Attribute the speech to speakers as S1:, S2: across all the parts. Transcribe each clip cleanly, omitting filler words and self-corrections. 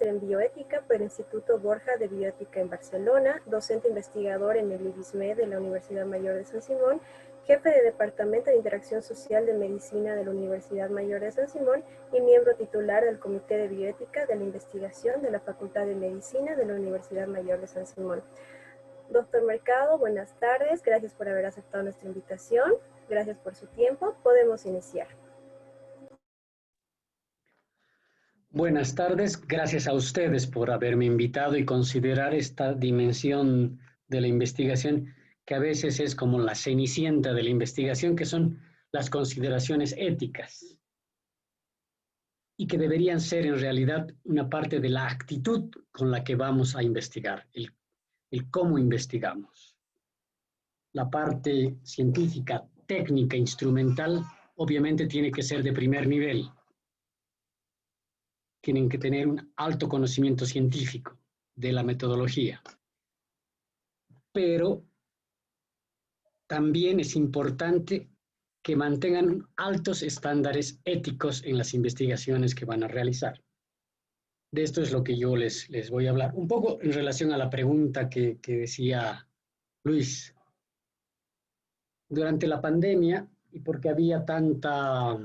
S1: En bioética por el Instituto Borja de Bioética en Barcelona, docente investigador en el IBISME de la Universidad Mayor de San Simón, jefe de Departamento de Interacción Social de Medicina de la Universidad Mayor de San Simón y miembro titular del Comité de Bioética de la Investigación de la Facultad de Medicina de la Universidad Mayor de San Simón. Doctor Mercado, buenas tardes, gracias por haber aceptado nuestra invitación, gracias por su tiempo, podemos iniciar.
S2: Buenas tardes, gracias a ustedes por haberme invitado y considerar esta dimensión de la investigación que a veces es como la cenicienta de la investigación, que son las consideraciones éticas y que deberían ser en realidad una parte de la actitud con la que vamos a investigar, el cómo investigamos. La parte científica, técnica, instrumental, obviamente tiene que ser de primer nivel. Tienen que tener un alto conocimiento científico de la metodología. Pero también es importante que mantengan altos estándares éticos en las investigaciones que van a realizar. De esto es lo que yo les voy a hablar. Un poco en relación a la pregunta que decía Luis. Durante la pandemia, y porque había tanta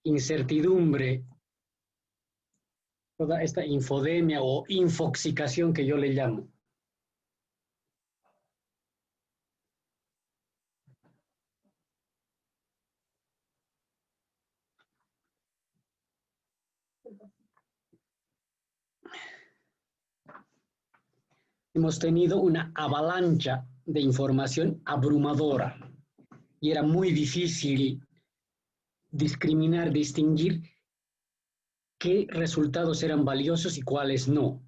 S2: incertidumbre, toda esta infodemia o infoxicación que yo le llamo, hemos tenido una avalancha de información abrumadora y era muy difícil discriminar, distinguir qué resultados eran valiosos y cuáles no.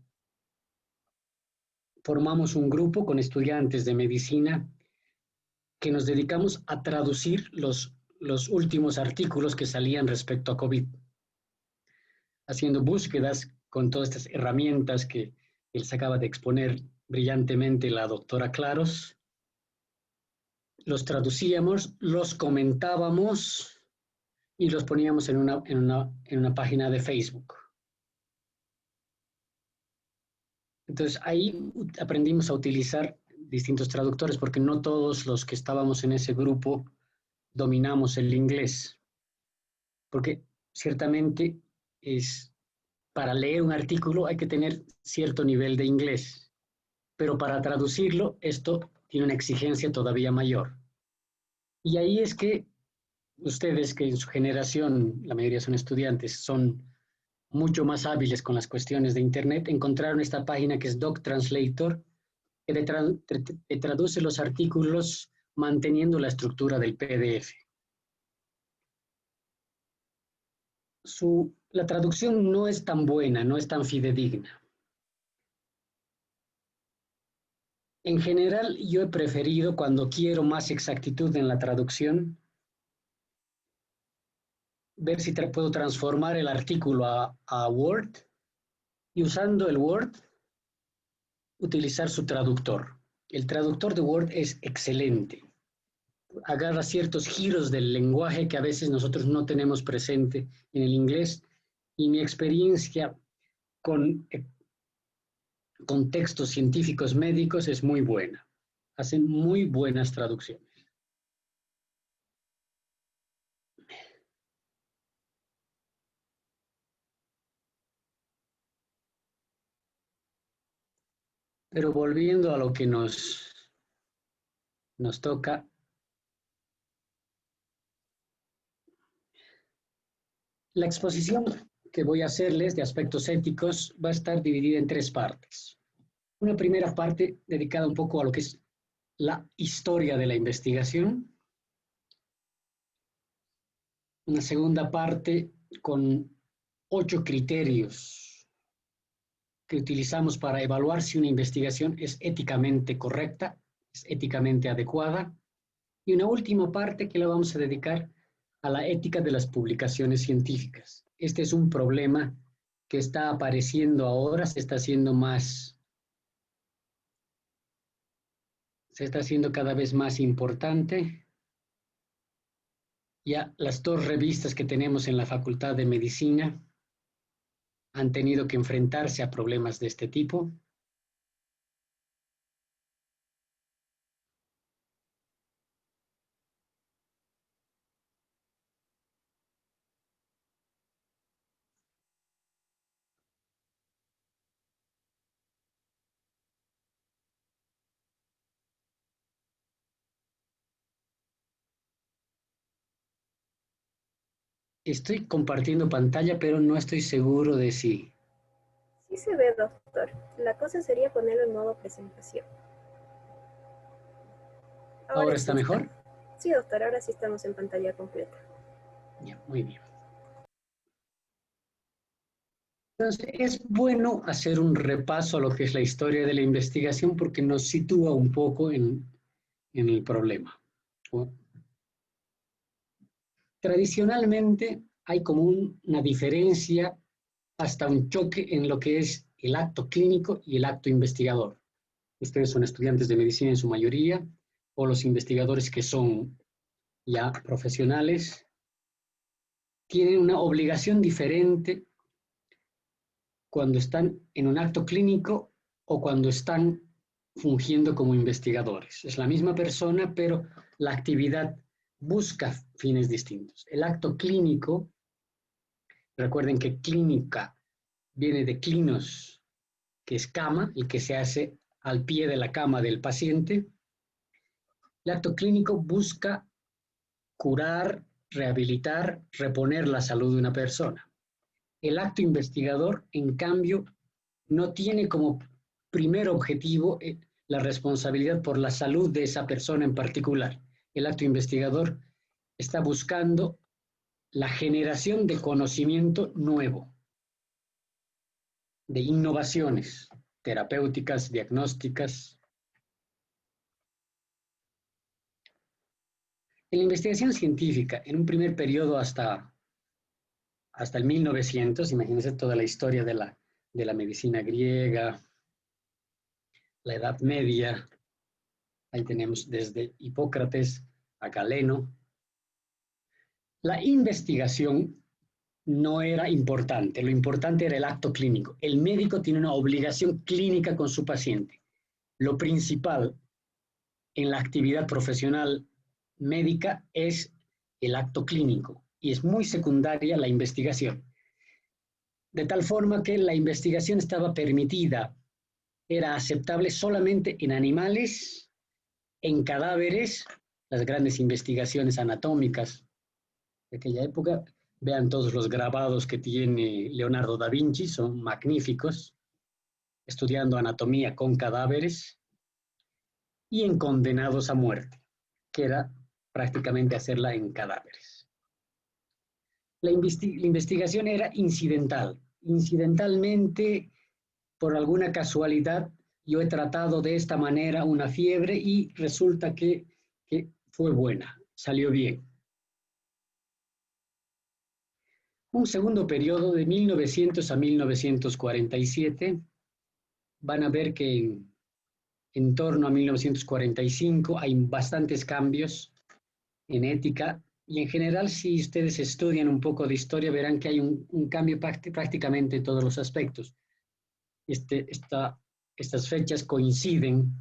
S2: Formamos un grupo con estudiantes de medicina que nos dedicamos a traducir los últimos artículos que salían respecto a COVID, haciendo búsquedas con todas estas herramientas que les acaba de exponer brillantemente la doctora Claros. Los traducíamos, los comentábamos y los poníamos en una página de Facebook. Entonces ahí aprendimos a utilizar distintos traductores porque no todos los que estábamos en ese grupo dominamos el inglés. Porque ciertamente para leer un artículo hay que tener cierto nivel de inglés, pero para traducirlo esto tiene una exigencia todavía mayor. Y ahí es que ustedes, que en su generación, la mayoría son estudiantes, son mucho más hábiles con las cuestiones de Internet, encontraron esta página que es DocTranslator, que te traduce los artículos manteniendo la estructura del PDF. La traducción no es tan buena, no es tan fidedigna. En general, yo he preferido, cuando quiero más exactitud en la traducción, ver si puedo transformar el artículo a Word y usando el Word, utilizar su traductor. El traductor de Word es excelente. Agarra ciertos giros del lenguaje que a veces nosotros no tenemos presente en el inglés, y mi experiencia con textos científicos médicos es muy buena. Hacen muy buenas traducciones. Pero volviendo a lo que nos toca, la exposición que voy a hacerles de aspectos éticos va a estar dividida en 3 partes. Una primera parte dedicada un poco a lo que es la historia de la investigación. Una segunda parte con 8 criterios que utilizamos para evaluar si una investigación es éticamente correcta, es éticamente adecuada. Y una última parte que la vamos a dedicar a la ética de las publicaciones científicas. Este es un problema que está apareciendo ahora, se está haciendo cada vez más importante. Ya las 2 revistas que tenemos en la Facultad de Medicina han tenido que enfrentarse a problemas de este tipo. Estoy compartiendo pantalla, pero no estoy seguro de si...
S1: Sí se ve, doctor. La cosa sería ponerlo en modo presentación.
S2: ¿Ahora
S1: Ahora sí
S2: está
S1: está.
S2: mejor?
S1: Sí, doctor, ahora sí estamos en pantalla completa.
S2: Ya, muy bien. Entonces, es bueno hacer un repaso a lo que es la historia de la investigación porque nos sitúa un poco en el problema. Tradicionalmente hay como una diferencia, hasta un choque en lo que es el acto clínico y el acto investigador. Ustedes son estudiantes de medicina en su mayoría, o los investigadores que son ya profesionales, tienen una obligación diferente cuando están en un acto clínico o cuando están fungiendo como investigadores. Es la misma persona, pero la actividad busca fines distintos. El acto clínico, recuerden que clínica viene de clinos, que es cama, el que se hace al pie de la cama del paciente. El acto clínico busca curar, rehabilitar, reponer la salud de una persona. El acto investigador, en cambio, no tiene como primer objetivo la responsabilidad por la salud de esa persona en particular. El acto investigador está buscando la generación de conocimiento nuevo, de innovaciones terapéuticas, diagnósticas. En la investigación científica, en un primer periodo hasta el 1900, imagínense toda la historia de la medicina griega, la Edad Media, ahí tenemos desde Hipócrates a Galeno. La investigación no era importante, lo importante era el acto clínico. El médico tiene una obligación clínica con su paciente. Lo principal en la actividad profesional médica es el acto clínico y es muy secundaria la investigación. De tal forma que la investigación estaba permitida, era aceptable solamente en animales, en cadáveres, las grandes investigaciones anatómicas de aquella época. Vean todos los grabados que tiene Leonardo da Vinci, son magníficos, estudiando anatomía con cadáveres y en condenados a muerte, que era prácticamente hacerla en cadáveres. La investigación era incidental. Incidentalmente, por alguna casualidad, yo he tratado de esta manera una fiebre y resulta que fue buena, salió bien. Un segundo periodo de 1900 a 1947, van a ver que en torno a 1945 hay bastantes cambios en ética y en general si ustedes estudian un poco de historia verán que hay un cambio prácticamente en todos los aspectos. Estas fechas coinciden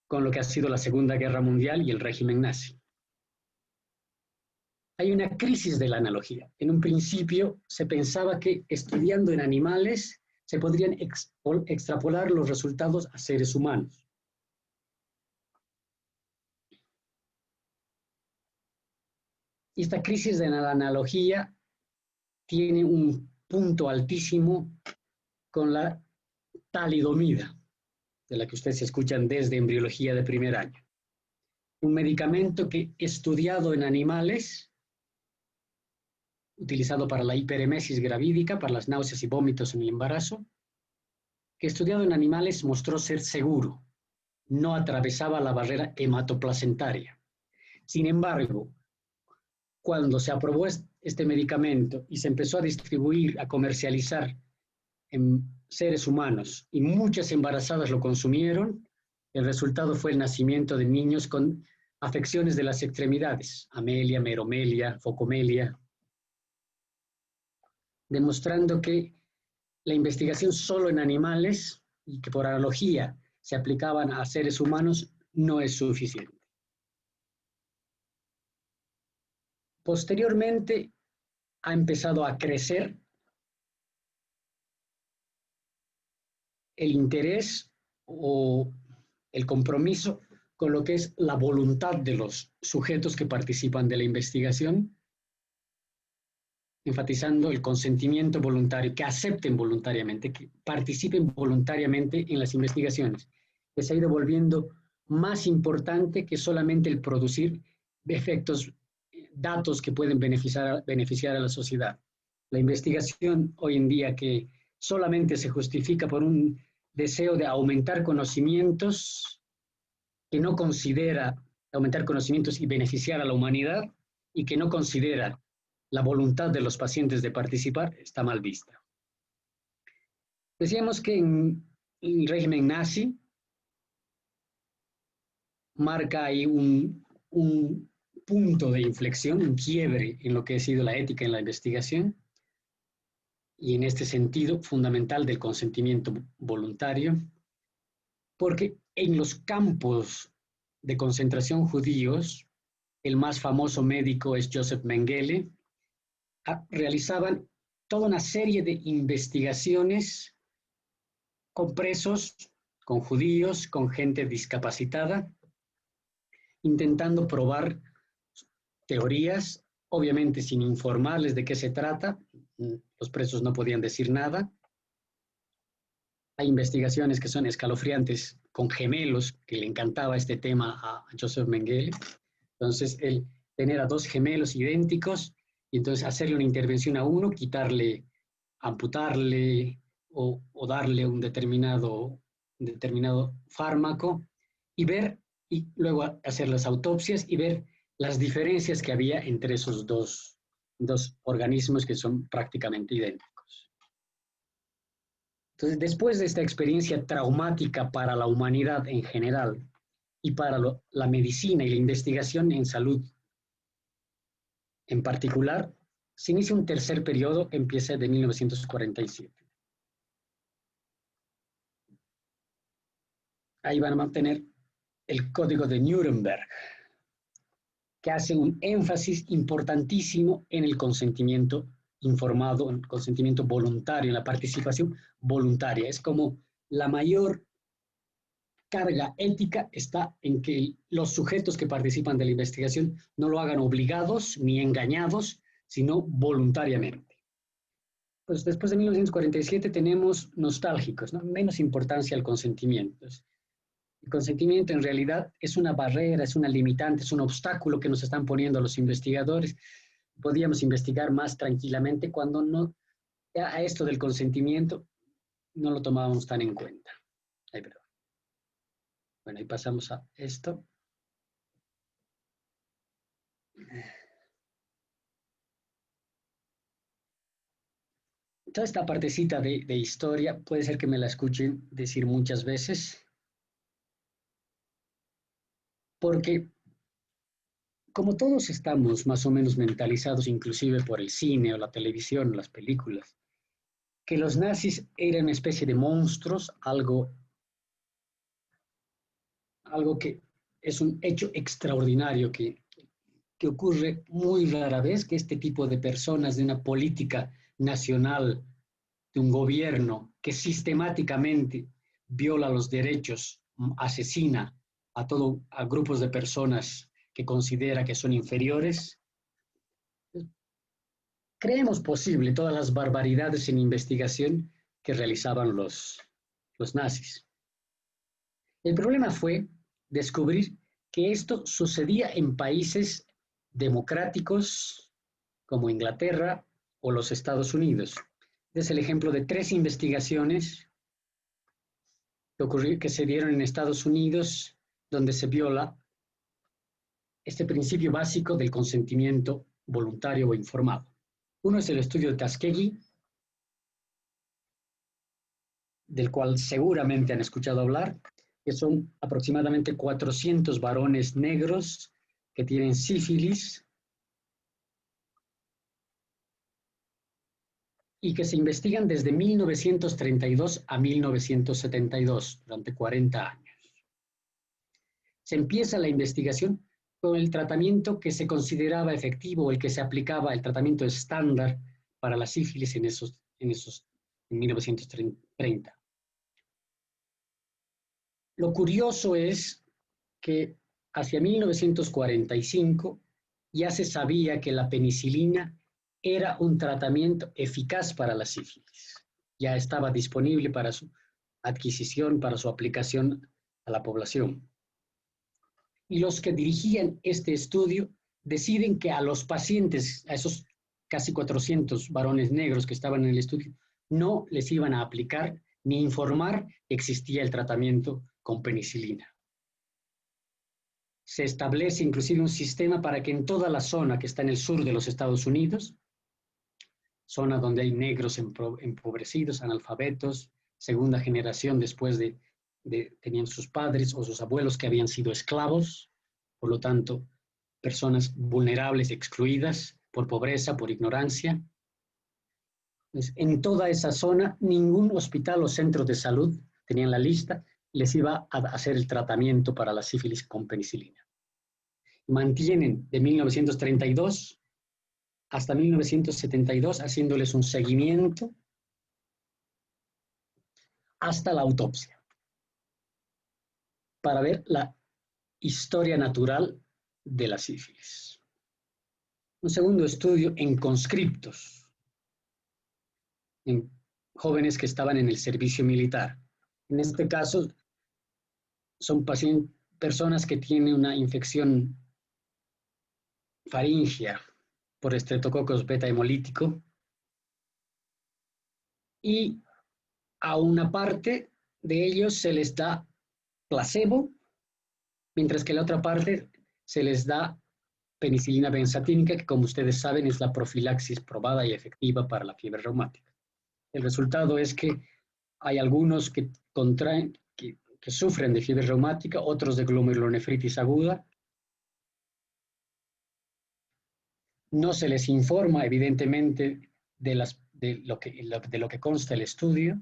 S2: con lo que ha sido la Segunda Guerra Mundial y el régimen nazi. Hay una crisis de la analogía. En un principio se pensaba que estudiando en animales se podrían extrapolar los resultados a seres humanos. Y esta crisis de la analogía tiene un punto altísimo con la talidomida, de la que ustedes escuchan desde embriología de primer año. Un medicamento que estudiado en animales, utilizado para la hiperemesis gravídica, para las náuseas y vómitos en el embarazo, que estudiado en animales mostró ser seguro, no atravesaba la barrera hematoplacentaria. Sin embargo, cuando se aprobó este medicamento y se empezó a distribuir, a comercializar en seres humanos y muchas embarazadas lo consumieron, el resultado fue el nacimiento de niños con afecciones de las extremidades, amelia, meromelia, focomelia, demostrando que la investigación solo en animales y que por analogía se aplicaban a seres humanos no es suficiente. Posteriormente ha empezado a crecer el interés o el compromiso con lo que es la voluntad de los sujetos que participan de la investigación, enfatizando el consentimiento voluntario, que acepten voluntariamente, que participen voluntariamente en las investigaciones, que se ha ido volviendo más importante que solamente el producir efectos, datos que pueden beneficiar a la sociedad. La investigación hoy en día que solamente se justifica por un deseo de aumentar conocimientos, que no considera aumentar conocimientos y beneficiar a la humanidad, y que no considera la voluntad de los pacientes de participar, está mal vista. Decíamos que en el régimen nazi marca ahí un punto de inflexión, un quiebre en lo que ha sido la ética en la investigación, y en este sentido fundamental del consentimiento voluntario, porque en los campos de concentración judíos, el más famoso médico es Joseph Mengele, realizaban toda una serie de investigaciones con presos, con judíos, con gente discapacitada, intentando probar teorías, obviamente sin informarles de qué se trata. Los presos no podían decir nada. Hay investigaciones que son escalofriantes con gemelos, que le encantaba este tema a Joseph Mengele. Entonces, él tener a dos gemelos idénticos y entonces hacerle una intervención a uno, quitarle, amputarle o darle un determinado fármaco y ver, y luego hacer las autopsias y ver las diferencias que había entre esos dos organismos que son prácticamente idénticos. Entonces, después de esta experiencia traumática para la humanidad en general y para la medicina y la investigación en salud en particular, se inicia un tercer periodo, empieza de 1947. Ahí van a mantener el Código de Nuremberg, que hace un énfasis importantísimo en el consentimiento informado, en el consentimiento voluntario, en la participación voluntaria. Es como la mayor carga ética está en que los sujetos que participan de la investigación no lo hagan obligados ni engañados, sino voluntariamente. Pues después de 1947 tenemos nostálgicos, ¿no? Menos importancia al consentimiento. El consentimiento en realidad es una barrera, es una limitante, es un obstáculo que nos están poniendo los investigadores. Podíamos investigar más tranquilamente cuando no, a esto del consentimiento no lo tomábamos tan en cuenta. Ay, perdón. Bueno, ahí pasamos a esto. Toda esta partecita de historia puede ser que me la escuchen decir muchas veces, porque como todos estamos más o menos mentalizados, inclusive por el cine o la televisión o las películas, que los nazis eran una especie de monstruos, algo que es un hecho extraordinario que ocurre muy rara vez, que este tipo de personas de una política nacional, de un gobierno que sistemáticamente viola los derechos, asesina a grupos de personas que considera que son inferiores. Creemos posible todas las barbaridades en investigación que realizaban los nazis. El problema fue descubrir que esto sucedía en países democráticos como Inglaterra o los Estados Unidos. Es el ejemplo de 3 investigaciones que se dieron en Estados Unidos, donde se viola este principio básico del consentimiento voluntario o informado. Uno es el estudio de Tuskegee, del cual seguramente han escuchado hablar, que son aproximadamente 400 varones negros que tienen sífilis y que se investigan desde 1932 a 1972, durante 40 años. Se empieza la investigación con el tratamiento que se consideraba efectivo, el que se aplicaba, el tratamiento estándar para la sífilis en 1930. Lo curioso es que hacia 1945 ya se sabía que la penicilina era un tratamiento eficaz para la sífilis. Ya estaba disponible para su adquisición, para su aplicación a la población. Y los que dirigían este estudio deciden que a los pacientes, a esos casi 400 varones negros que estaban en el estudio, no les iban a aplicar ni informar que existía el tratamiento con penicilina. Se establece inclusive un sistema para que en toda la zona que está en el sur de los Estados Unidos, zona donde hay negros empobrecidos, analfabetos, segunda generación después tenían sus padres o sus abuelos que habían sido esclavos, por lo tanto, personas vulnerables, excluidas por pobreza, por ignorancia. Pues, en toda esa zona, ningún hospital o centro de salud, tenían la lista, les iba a hacer el tratamiento para la sífilis con penicilina. Mantienen de 1932 hasta 1972 haciéndoles un seguimiento hasta la autopsia para ver la historia natural de la sífilis. Un segundo estudio en conscriptos, en jóvenes que estaban en el servicio militar. En este caso, son personas que tienen una infección faríngea por estreptococos beta hemolítico y a una parte de ellos se les da placebo, mientras que a la otra parte se les da penicilina benzatínica, que como ustedes saben es la profilaxis probada y efectiva para la fiebre reumática. El resultado es que hay algunos que contraen, que sufren de fiebre reumática, otros de glomerulonefritis aguda. No se les informa, evidentemente, de lo que consta el estudio.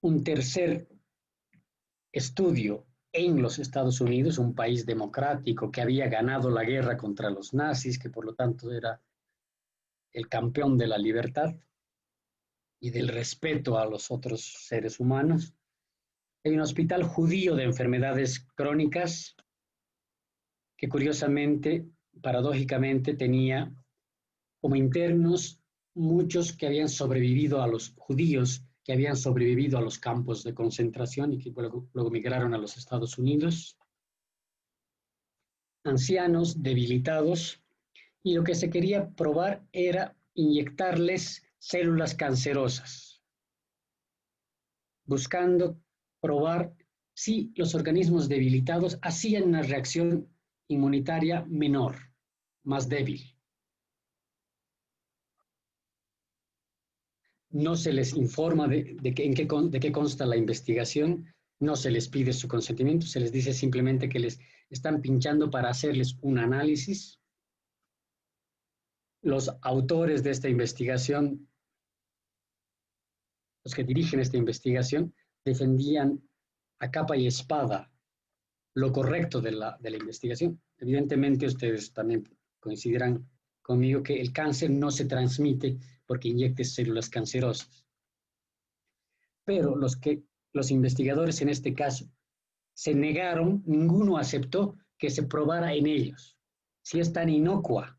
S2: Un tercer estudio en los Estados Unidos, un país democrático que había ganado la guerra contra los nazis, que por lo tanto era el campeón de la libertad y del respeto a los otros seres humanos. Hay un hospital judío de enfermedades crónicas que curiosamente, paradójicamente, tenía como internos muchos que habían sobrevivido a los judíos, que habían sobrevivido a los campos de concentración y que luego migraron a los Estados Unidos. Ancianos, debilitados, y lo que se quería probar era inyectarles células cancerosas, buscando probar si los organismos debilitados hacían una reacción inmunitaria menor, más débil. No se les informa de qué consta la investigación, no se les pide su consentimiento, se les dice simplemente que les están pinchando para hacerles un análisis. Los autores de esta investigación, los que dirigen esta investigación, defendían a capa y espada lo correcto de la investigación. Evidentemente ustedes también coincidirán conmigo que el cáncer no se transmite porque inyectes células cancerosas. Pero los investigadores en este caso se negaron, ninguno aceptó que se probara en ellos. Si es tan inocua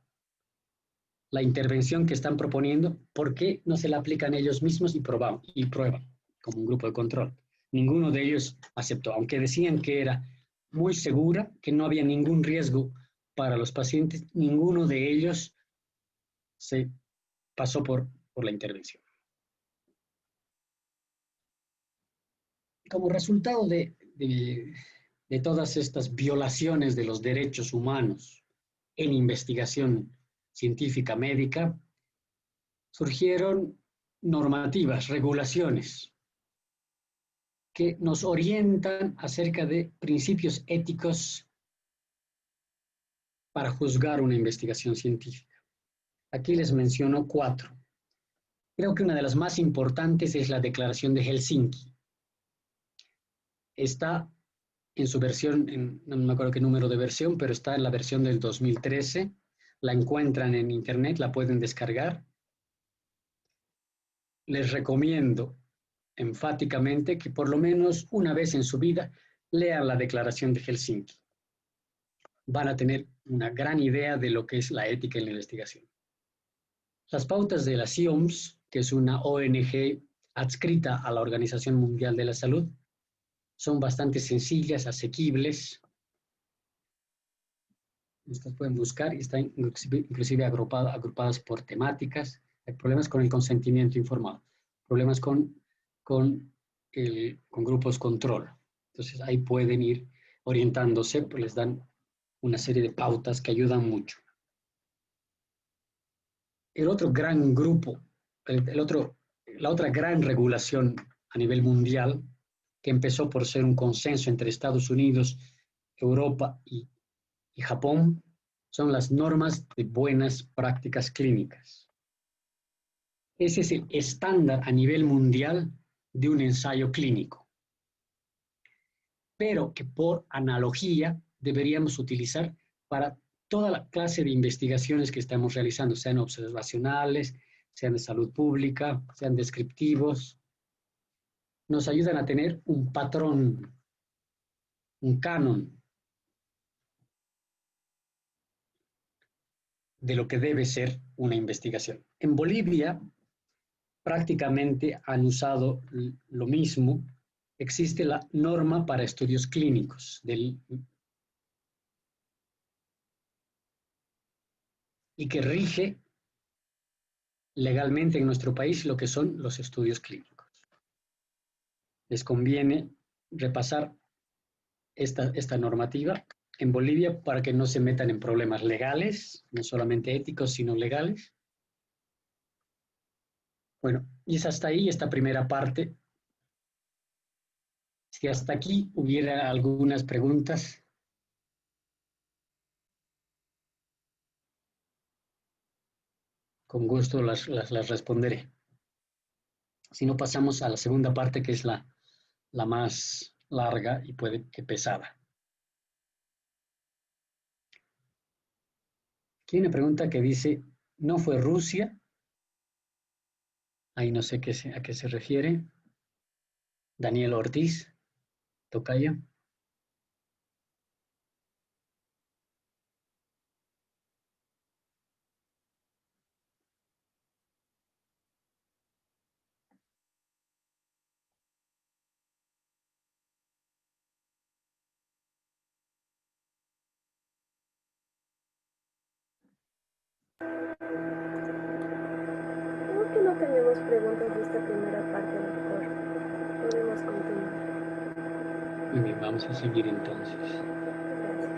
S2: la intervención que están proponiendo, ¿por qué no se la aplican ellos mismos y prueban como un grupo de control? Ninguno de ellos aceptó, aunque decían que era muy segura, que no había ningún riesgo para los pacientes, ninguno de ellos se pasó por la intervención. Como resultado de todas estas violaciones de los derechos humanos en investigación científica médica, surgieron normativas, regulaciones, que nos orientan acerca de principios éticos para juzgar una investigación científica. Aquí les menciono 4. Creo que una de las más importantes es la Declaración de Helsinki. Está en su versión, no me acuerdo qué número de versión, pero está en la versión del 2013. La encuentran en internet, la pueden descargar. Les recomiendo enfáticamente que por lo menos una vez en su vida lean la Declaración de Helsinki. Van a tener una gran idea de lo que es la ética en la investigación. Las pautas de la CIOMS, que es una ONG adscrita a la Organización Mundial de la Salud, son bastante sencillas, asequibles. Estas pueden buscar y están inclusive agrupadas por temáticas. Hay problemas con el consentimiento informado, problemas con grupos control. Entonces ahí pueden ir orientándose, pues les dan una serie de pautas que ayudan mucho. El otro gran grupo, la otra gran regulación a nivel mundial, que empezó por ser un consenso entre Estados Unidos, Europa y Japón, son las normas de buenas prácticas clínicas. Ese es el estándar a nivel mundial de un ensayo clínico, pero que por analogía deberíamos utilizar para toda la clase de investigaciones que estamos realizando, sean observacionales, sean de salud pública, sean descriptivos. Nos ayudan a tener un patrón, un canon de lo que debe ser una investigación. En Bolivia prácticamente han usado lo mismo. Existe la norma para estudios clínicos y que rige legalmente en nuestro país lo que son los estudios clínicos. Les conviene repasar esta normativa en Bolivia para que no se metan en problemas legales, no solamente éticos, sino legales. Bueno, y es hasta ahí esta primera parte. Si hasta aquí hubiera algunas preguntas. Con gusto las responderé. Si no, pasamos a la segunda parte, que es la más larga y puede que pesada. Aquí hay una pregunta que dice, ¿no fue Rusia? Ahí no sé a qué se refiere. Daniel Ortiz, tocayo.
S1: Creo que no tenemos preguntas de esta primera parte, doctor. Podemos continuar.
S2: Muy bien, vamos a seguir entonces.
S1: Gracias.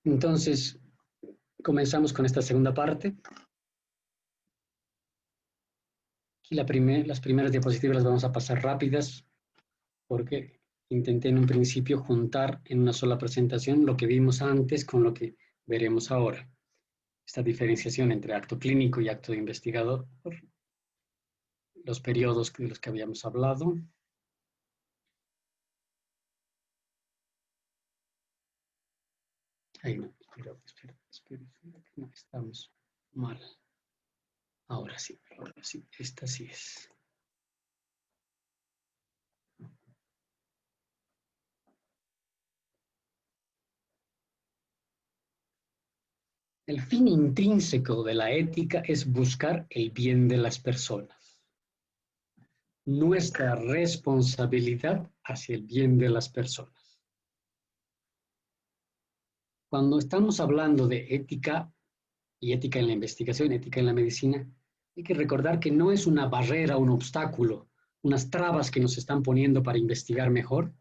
S2: Entonces, comenzamos con esta segunda parte. Aquí las primeras diapositivas las vamos a pasar rápidas porque intenté en un principio juntar en una sola presentación lo que vimos antes con lo que veremos ahora. Esta diferenciación entre acto clínico y acto de investigador, los periodos de los que habíamos hablado. Ahí no, espera, no, estamos mal. Ahora sí, esta sí es. El fin intrínseco de la ética es buscar el bien de las personas. Nuestra responsabilidad hacia el bien de las personas. Cuando estamos hablando de ética y ética en la investigación, ética en la medicina, hay que recordar que no es una barrera, un obstáculo, unas trabas que nos están poniendo para investigar mejor,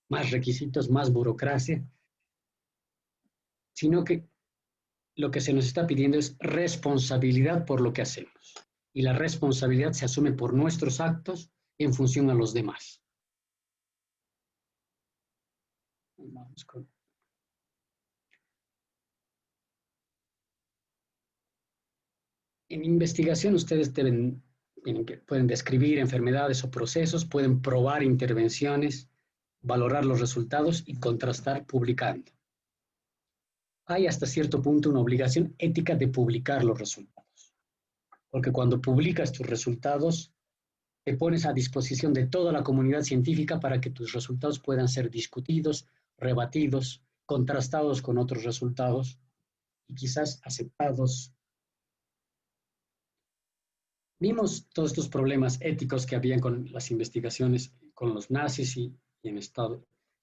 S2: más requisitos, más burocracia, sino que lo que se nos está pidiendo es responsabilidad por lo que hacemos. Y la responsabilidad se asume por nuestros actos en función a los demás. Vamos con... En investigación ustedes pueden describir enfermedades o procesos, pueden probar intervenciones, valorar los resultados y contrastar publicando. Hay hasta cierto punto una obligación ética de publicar los resultados, porque cuando publicas tus resultados, te pones a disposición de toda la comunidad científica para que tus resultados puedan ser discutidos, rebatidos, contrastados con otros resultados y quizás aceptados. Vimos todos estos problemas éticos que habían con las investigaciones con los nazis y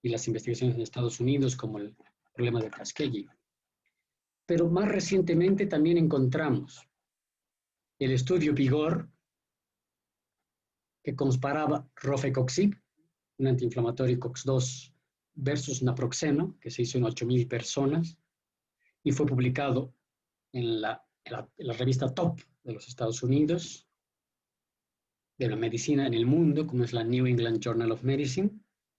S2: las investigaciones en Estados Unidos, como el problema de Tuskegee. Pero más recientemente también encontramos el estudio Vigor, que comparaba rofecoxib, un antiinflamatorio COX-2, versus naproxeno, que se hizo en 8,000 personas, y fue publicado en la revista Top de los Estados Unidos, de la medicina en el mundo, como es la New England Journal of Medicine.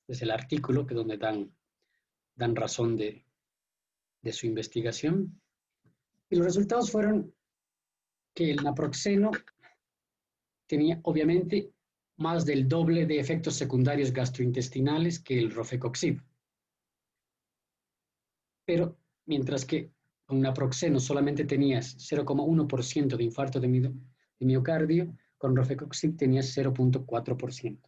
S2: Es el artículo que donde dan razón de su investigación. Y los resultados fueron que el naproxeno tenía obviamente más del doble de efectos secundarios gastrointestinales que el rofecoxib. Pero mientras que con naproxeno solamente tenías 0,1% de infarto de miocardio, con rofecoxib tenías 0,4%.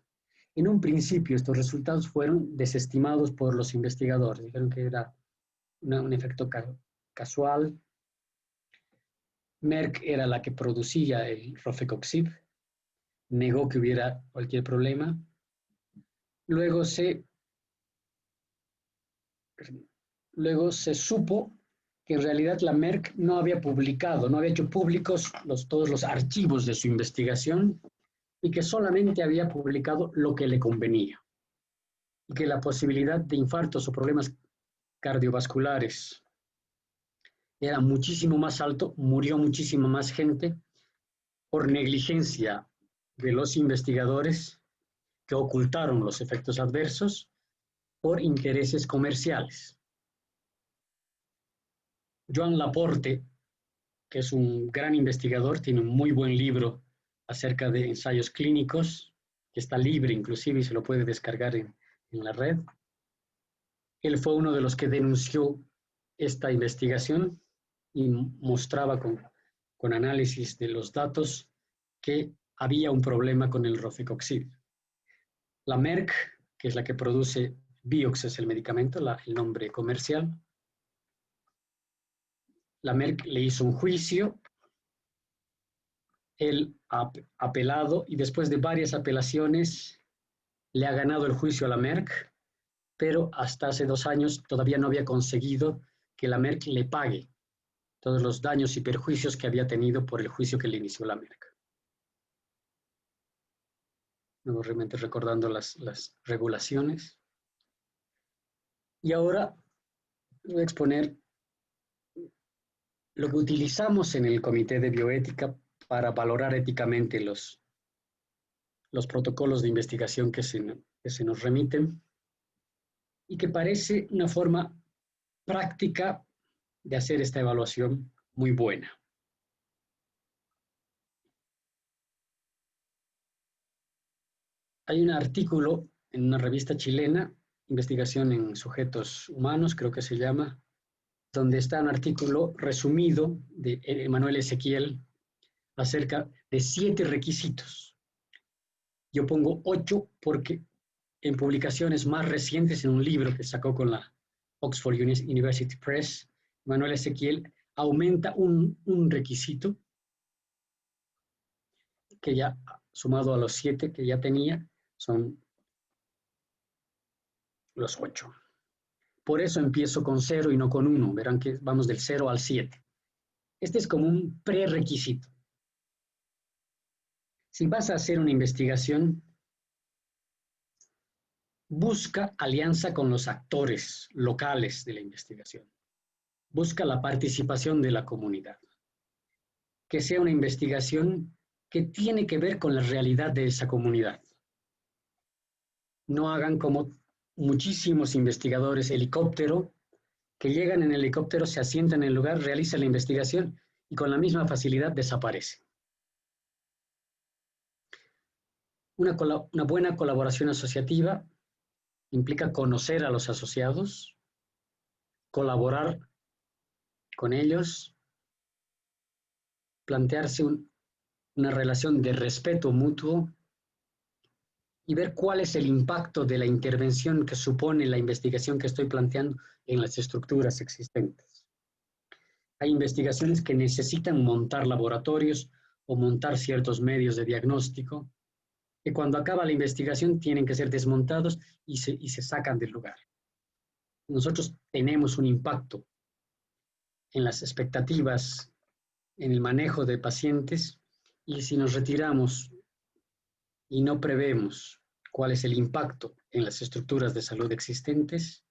S2: En un principio estos resultados fueron desestimados por los investigadores. Dijeron que era un efecto casual. Merck era la que producía el rofecoxib, negó que hubiera cualquier problema. Luego se supo que en realidad la Merck no había publicado, no había hecho públicos todos los archivos de su investigación y que solamente había publicado lo que le convenía. Y que la posibilidad de infartos o problemas cardiovasculares era muchísimo más alto, murió muchísima más gente por negligencia de los investigadores que ocultaron los efectos adversos por intereses comerciales. Joan Laporte, que es un gran investigador, tiene un muy buen libro acerca de ensayos clínicos, que está libre inclusive y se lo puede descargar en la red. Él fue uno de los que denunció esta investigación y mostraba con análisis de los datos que había un problema con el rofecoxib. La Merck, que es la que produce Vioxx, es el medicamento, el nombre comercial. La Merck le hizo un juicio, él ha apelado y después de varias apelaciones le ha ganado el juicio a la Merck, pero hasta hace 2 años todavía no había conseguido que la Merck le pague todos los daños y perjuicios que había tenido por el juicio que le inició la Merck. Nuevamente recordando las regulaciones. Y ahora voy a exponer lo que utilizamos en el Comité de Bioética para valorar éticamente los protocolos de investigación que se nos remiten y que parece una forma práctica de hacer esta evaluación muy buena. Hay un artículo en una revista chilena, Investigación en Sujetos Humanos, creo que se llama, donde está un artículo resumido de Emanuel Ezequiel acerca de 7 requisitos. Yo pongo 8 porque en publicaciones más recientes, en un libro que sacó con la Oxford University Press, Emanuel Ezequiel aumenta un requisito que ya, sumado a los 7 que ya tenía, son los 8. Por eso empiezo con 0 y no con 1. Verán que vamos del 0 al 7. Este es como un prerequisito. Si vas a hacer una investigación, busca alianza con los actores locales de la investigación. Busca la participación de la comunidad. Que sea una investigación que tiene que ver con la realidad de esa comunidad. No hagan como muchísimos investigadores helicóptero, que llegan en helicóptero, se asientan en el lugar, realizan la investigación y con la misma facilidad desaparecen. Una buena colaboración asociativa implica conocer a los asociados, colaborar con ellos, plantearse una relación de respeto mutuo y ver cuál es el impacto de la intervención que supone la investigación que estoy planteando en las estructuras existentes. Hay investigaciones que necesitan montar laboratorios o montar ciertos medios de diagnóstico, que cuando acaba la investigación tienen que ser desmontados y se sacan del lugar. Nosotros tenemos un impacto en las expectativas, en el manejo de pacientes, y si nos retiramos y no prevemos cuál es el impacto en las estructuras de salud existentes,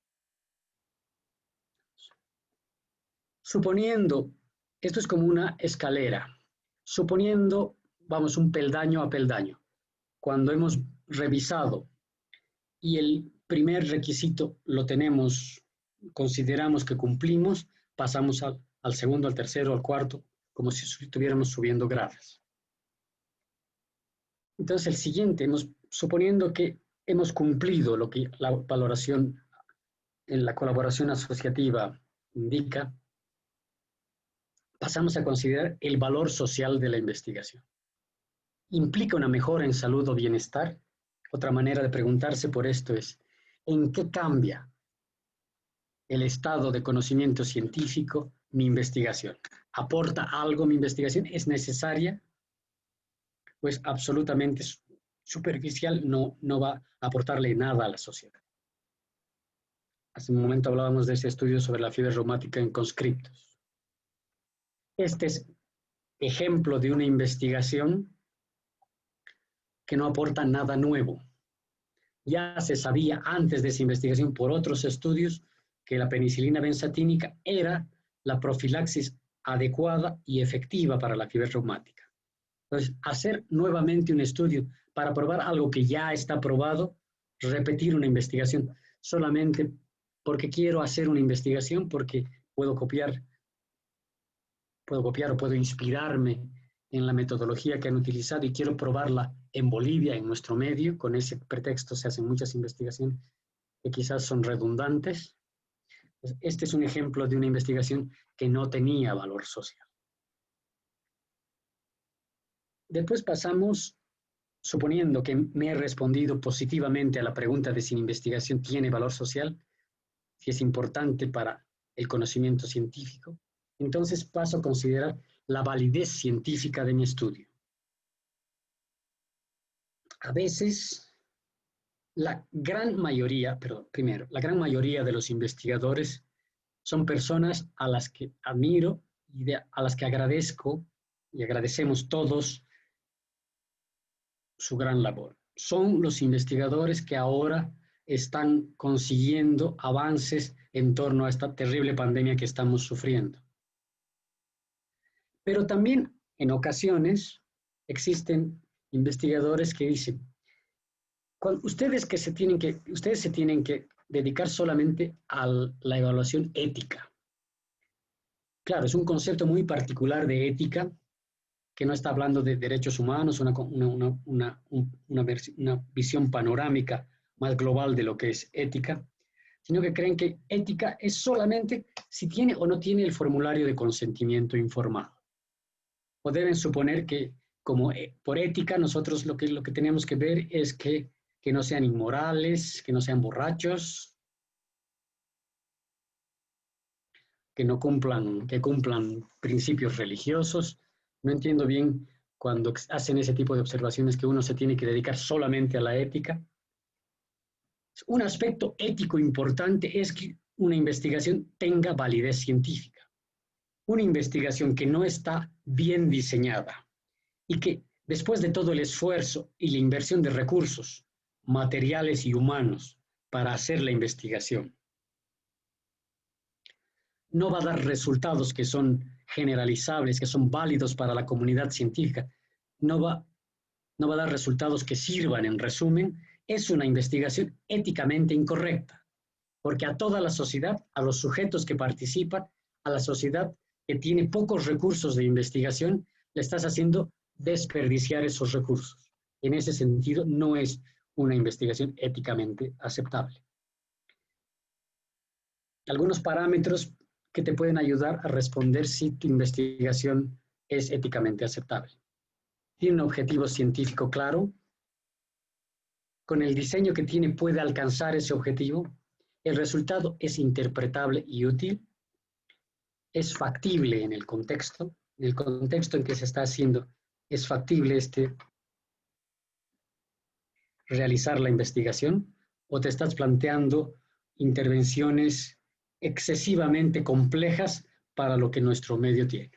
S2: suponiendo, esto es como una escalera, suponiendo, vamos un peldaño a peldaño, cuando hemos revisado y el primer requisito lo tenemos, consideramos que cumplimos, pasamos al segundo, al tercero, al cuarto, como si estuviéramos subiendo gradas. Entonces el siguiente, suponiendo que hemos cumplido lo que la valoración en la colaboración asociativa indica, pasamos a considerar el valor social de la investigación. ¿Implica una mejora en salud o bienestar? Otra manera de preguntarse por esto es, ¿en qué cambia el estado de conocimiento científico mi investigación? ¿Aporta algo mi investigación? ¿Es necesaria? Pues absolutamente superficial, no va a aportarle nada a la sociedad. Hace un momento hablábamos de ese estudio sobre la fiebre reumática en conscriptos. Este es ejemplo de una investigación que no aporta nada nuevo. Ya se sabía antes de esa investigación por otros estudios que la penicilina benzatínica era la profilaxis adecuada y efectiva para la fiebre reumática. Entonces, hacer nuevamente un estudio para probar algo que ya está probado, repetir una investigación solamente porque quiero hacer una investigación, porque puedo copiar o puedo inspirarme en la metodología que han utilizado y quiero probarla en Bolivia, en nuestro medio. Con ese pretexto se hacen muchas investigaciones que quizás son redundantes. Este es un ejemplo de una investigación que no tenía valor social. Después pasamos, suponiendo que me he respondido positivamente a la pregunta de si mi investigación tiene valor social, si es importante para el conocimiento científico, entonces paso a considerar la validez científica de mi estudio. A veces, la gran mayoría de los investigadores son personas a las que admiro y a las que agradezco y agradecemos todos su gran labor. Son los investigadores que ahora están consiguiendo avances en torno a esta terrible pandemia que estamos sufriendo. Pero también en ocasiones existen investigadores que dicen, ustedes se tienen que dedicar solamente a la evaluación ética. Claro, es un concepto muy particular de ética, que no está hablando de derechos humanos, una visión panorámica más global de lo que es ética, sino que creen que ética es solamente si tiene o no tiene el formulario de consentimiento informado. O deben suponer que como por ética nosotros lo que tenemos que ver es que no sean inmorales, que no sean borrachos. que cumplan principios religiosos. No entiendo bien cuando hacen ese tipo de observaciones que uno se tiene que dedicar solamente a la ética. Un aspecto ético importante es que una investigación tenga validez científica. Una investigación que no está bien diseñada y que después de todo el esfuerzo y la inversión de recursos materiales y humanos para hacer la investigación, no va a dar resultados que son generalizables, que son válidos para la comunidad científica, no va a dar resultados que sirvan, en resumen, es una investigación éticamente incorrecta, porque a toda la sociedad, a los sujetos que participan, a la sociedad que tiene pocos recursos de investigación, le estás haciendo desperdiciar esos recursos. En ese sentido, no es una investigación éticamente aceptable. Algunos parámetros que te pueden ayudar a responder si tu investigación es éticamente aceptable. Tiene un objetivo científico claro. Con el diseño que tiene puede alcanzar ese objetivo. El resultado es interpretable y útil. Es factible en el contexto en que se está haciendo, es factible realizar la investigación, o te estás planteando intervenciones excesivamente complejas para lo que nuestro medio tiene.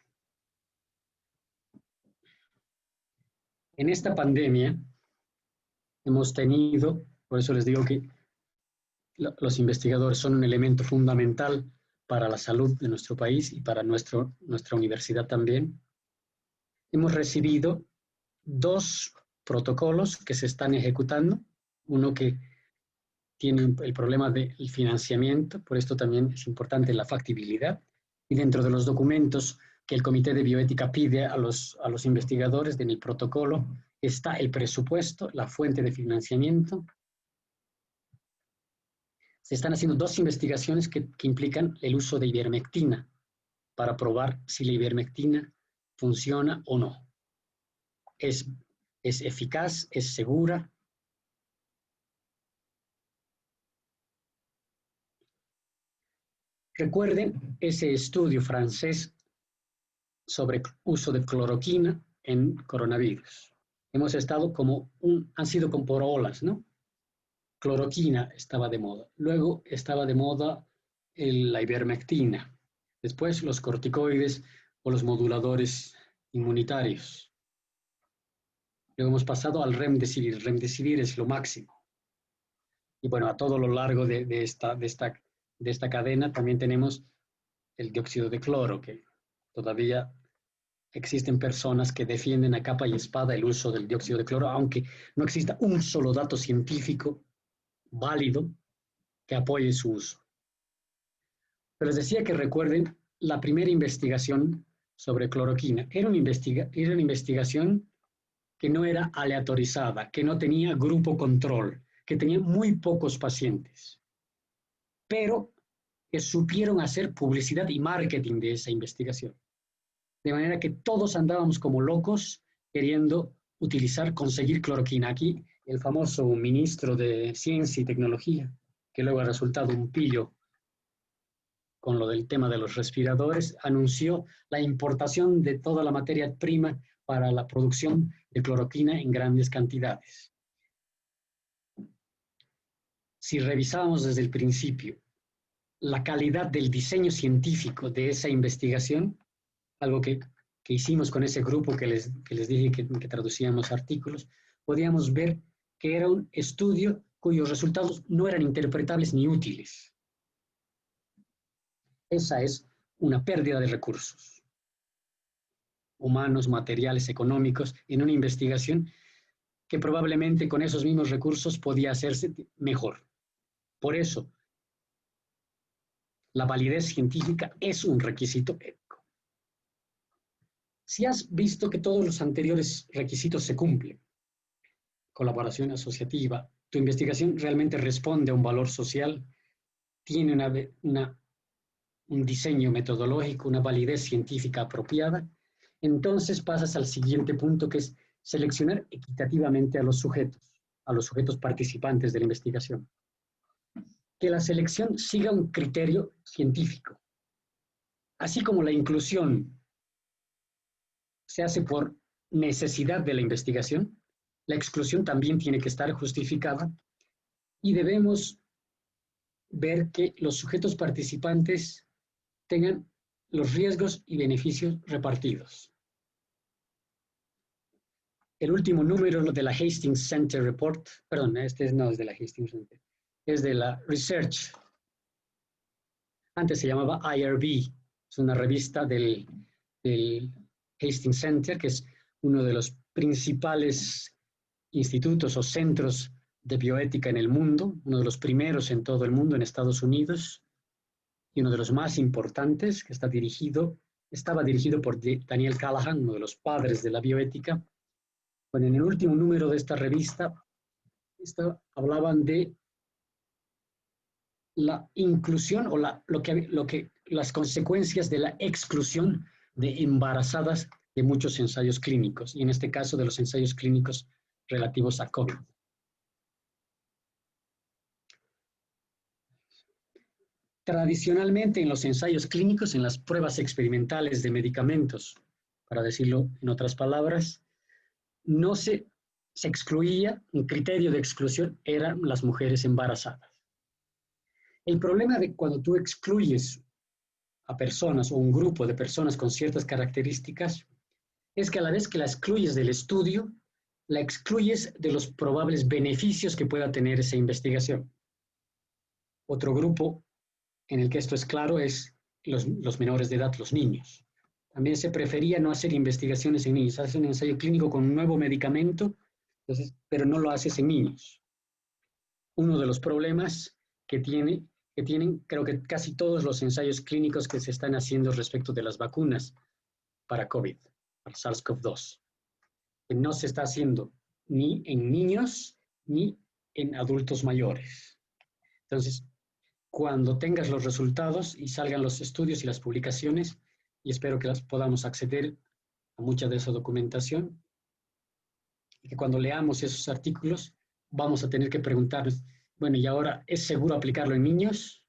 S2: En esta pandemia hemos tenido, por eso les digo que los investigadores son un elemento fundamental para la salud de nuestro país y para nuestra universidad también. Hemos recibido 2 protocolos que se están ejecutando, uno que tiene el problema del financiamiento, por esto también es importante la factibilidad, y dentro de los documentos que el Comité de Bioética pide a los investigadores en el protocolo está el presupuesto, la fuente de financiamiento. Se están haciendo 2 investigaciones que implican el uso de ivermectina para probar si la ivermectina funciona o no. Es eficaz, es segura. Recuerden ese estudio francés sobre uso de cloroquina en coronavirus. Hemos estado han sido como por olas, ¿no? Cloroquina estaba de moda. Luego estaba de moda la ivermectina. Después los corticoides o los moduladores inmunitarios. Luego hemos pasado al remdesivir. El remdesivir es lo máximo. Y bueno, a todo lo largo de esta cadena también tenemos el dióxido de cloro, que todavía existen personas que defienden a capa y espada el uso del dióxido de cloro, aunque no exista un solo dato científico válido que apoye su uso. Pero les decía que recuerden la primera investigación sobre cloroquina. Era una investigación que no era aleatorizada, que no tenía grupo control, que tenía muy pocos pacientes, pero que supieron hacer publicidad y marketing de esa investigación. De manera que todos andábamos como locos queriendo conseguir cloroquina. Aquí el famoso ministro de Ciencia y Tecnología, que luego ha resultado un pillo con lo del tema de los respiradores, anunció la importación de toda la materia prima para la producción de cloroquina en grandes cantidades. Si revisamos desde el principio la calidad del diseño científico de esa investigación, algo que hicimos con ese grupo que les dije que traducíamos artículos, podíamos ver que era un estudio cuyos resultados no eran interpretables ni útiles. Esa es una pérdida de recursos humanos, materiales, económicos, en una investigación que probablemente con esos mismos recursos podía hacerse mejor. Por eso, la validez científica es un requisito ético. Si has visto que todos los anteriores requisitos se cumplen, colaboración asociativa, tu investigación realmente responde a un valor social, tiene un diseño metodológico, una validez científica apropiada, entonces pasas al siguiente punto, que es seleccionar equitativamente a los sujetos participantes de la investigación. Que la selección siga un criterio científico. así como la inclusión se hace por necesidad de la investigación, la exclusión también tiene que estar justificada y debemos ver que los sujetos participantes tengan los riesgos y beneficios repartidos. El último número de la Hastings Center Report, perdón, este no es de la Hastings Center, es de la Research. Antes se llamaba IRB, es una revista del Hastings Center, que es uno de los principales institutos o centros de bioética en el mundo, uno de los primeros en todo el mundo, en Estados Unidos, y uno de los más importantes, que estaba dirigido por Daniel Callahan, uno de los padres de la bioética. Bueno, en el último número de esta revista hablaban de la inclusión o las consecuencias de la exclusión de embarazadas de muchos ensayos clínicos, y en este caso de los ensayos clínicos relativos a COVID. Tradicionalmente en los ensayos clínicos, en las pruebas experimentales de medicamentos, para decirlo en otras palabras, no se excluía, un criterio de exclusión eran las mujeres embarazadas. El problema de cuando tú excluyes a personas o un grupo de personas con ciertas características es que a la vez que la excluyes del estudio, la excluyes de los probables beneficios que pueda tener esa investigación. Otro grupo en el que esto es claro es los menores de edad, los niños. También se prefería no hacer investigaciones en niños, hacer un ensayo clínico con un nuevo medicamento, entonces, pero no lo haces en niños. Uno de los problemas que tienen, creo que casi todos los ensayos clínicos que se están haciendo respecto de las vacunas para COVID, para SARS-CoV-2, que no se está haciendo ni en niños ni en adultos mayores. Entonces, cuando tengas los resultados y salgan los estudios y las publicaciones, y espero que las podamos acceder a mucha de esa documentación, y que cuando leamos esos artículos vamos a tener que preguntarnos, bueno, ¿y ahora es seguro aplicarlo en niños?